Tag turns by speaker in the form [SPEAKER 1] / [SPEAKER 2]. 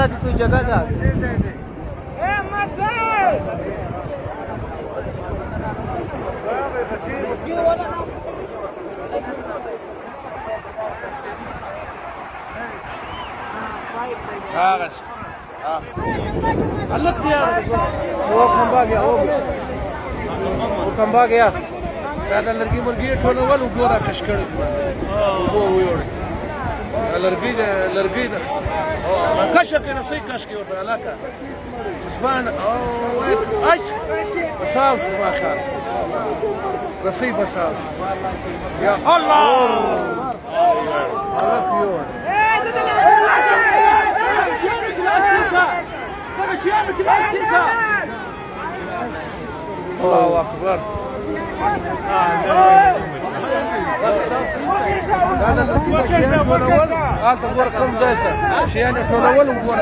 [SPEAKER 1] कोई जगह था वो खंबा गया वो खंबा गया دا لرګي مرګي ټولول وګوره کشکړ وو ویوړ لرګي دا کشک نه سي کشک ورته علاقه اسمان او ايش بساوس ما خال رصيد بساوس يا الله الله كيور الله اكبر هذا الذي مشيان تولول قال تقول كم جايسه شيان تولول وقول